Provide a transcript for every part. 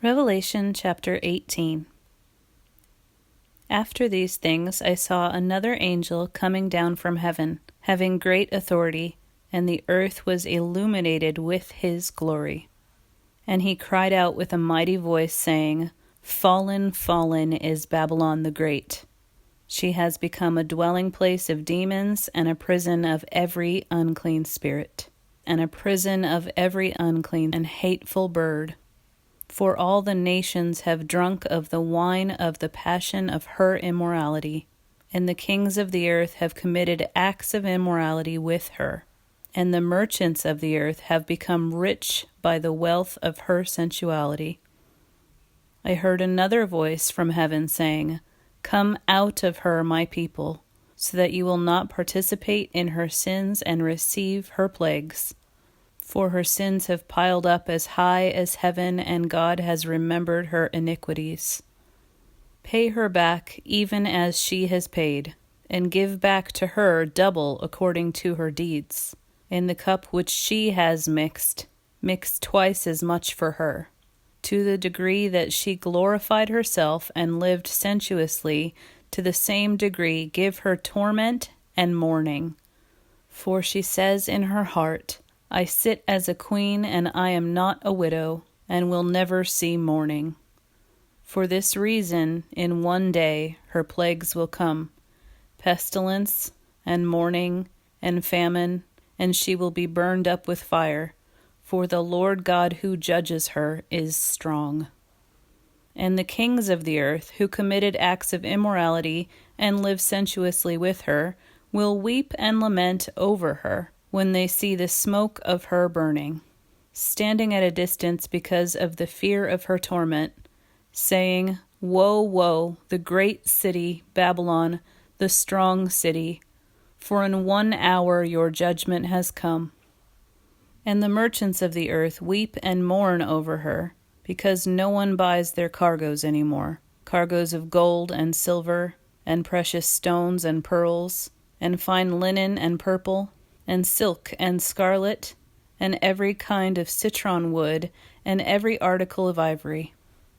Revelation chapter 18. After these things I saw another angel coming down from heaven, having great authority, and the earth was illuminated with his glory. And he cried out with a mighty voice, saying, Fallen, fallen is Babylon the Great. She has become a dwelling place of demons, and a prison of every unclean spirit, and a prison of every unclean and hateful bird. For all the nations have drunk of the wine of the passion of her immorality, and the kings of the earth have committed acts of immorality with her, and the merchants of the earth have become rich by the wealth of her sensuality. I heard another voice from heaven saying, Come out of her, my people, so that you will not participate in her sins and receive her plagues. For her sins have piled up as high as heaven, and God has remembered her iniquities. Pay her back even as she has paid, and give back to her double according to her deeds. In the cup which she has mix twice as much for her. To the degree that she glorified herself and lived sensuously, to the same degree give her torment and mourning. For she says in her heart, I sit as a queen, and I am not a widow, and will never see mourning. For this reason, in one day her plagues will come, pestilence, and mourning, and famine, and she will be burned up with fire, for the Lord God who judges her is strong. And the kings of the earth, who committed acts of immorality and live sensuously with her, will weep and lament over her, when they see the smoke of her burning, standing at a distance because of the fear of her torment, saying, Woe, woe, the great city, Babylon, the strong city, for in 1 hour your judgment has come. And the merchants of the earth weep and mourn over her, because no one buys their cargoes anymore, cargoes of gold and silver, and precious stones and pearls, and fine linen and purple, and silk and scarlet, and every kind of citron wood, and every article of ivory,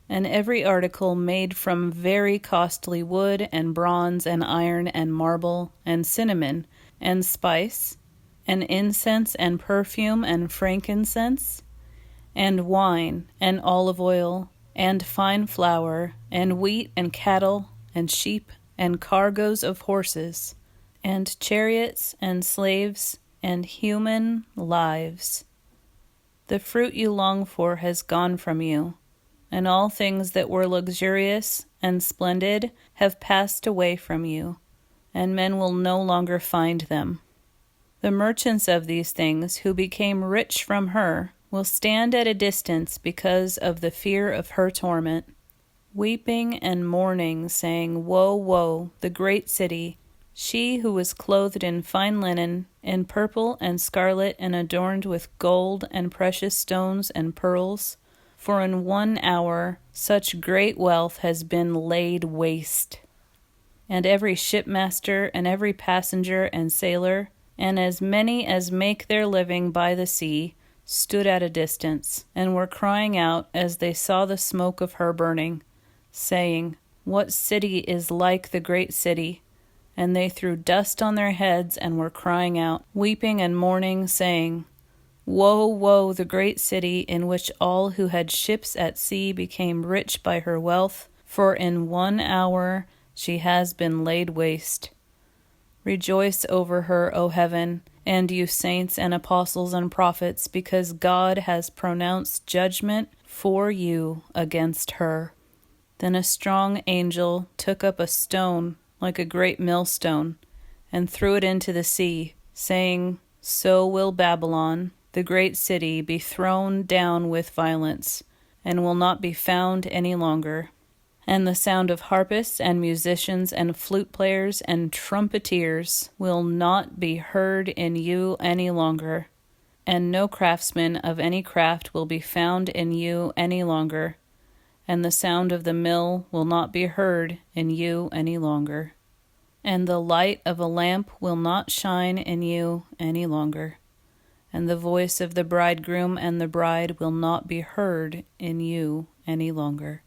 and every article made from very costly wood, and bronze, and iron, and marble, and cinnamon, and spice, and incense, and perfume, and frankincense, and wine, and olive oil, and fine flour, and wheat, and cattle, and sheep, and cargoes of horses, and chariots, and slaves, and human lives. The fruit you long for has gone from you, and all things that were luxurious and splendid have passed away from you, and men will no longer find them. The merchants of these things, who became rich from her, will stand at a distance because of the fear of her torment, weeping and mourning, saying, Woe, woe, the great city, she who was clothed in fine linen, in purple and scarlet, and adorned with gold and precious stones and pearls, for in 1 hour such great wealth has been laid waste. And every shipmaster and every passenger and sailor, and as many as make their living by the sea, stood at a distance, and were crying out as they saw the smoke of her burning, saying, What city is like the great city? And they threw dust on their heads and were crying out, weeping and mourning, saying, Woe, woe, the great city, in which all who had ships at sea became rich by her wealth, for in 1 hour she has been laid waste. Rejoice over her, O heaven, and you saints and apostles and prophets, because God has pronounced judgment for you against her. Then a strong angel took up a stone like a great millstone, and threw it into the sea, saying, So will Babylon, the great city, be thrown down with violence, and will not be found any longer. And the sound of harpists and musicians and flute players and trumpeters will not be heard in you any longer, and no craftsman of any craft will be found in you any longer, and the sound of the mill will not be heard in you any longer, and the light of a lamp will not shine in you any longer, and the voice of the bridegroom and the bride will not be heard in you any longer.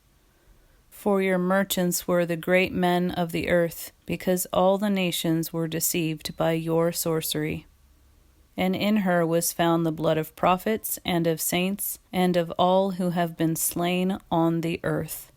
For your merchants were the great men of the earth, because all the nations were deceived by your sorcery. And in her was found the blood of prophets and of saints and of all who have been slain on the earth,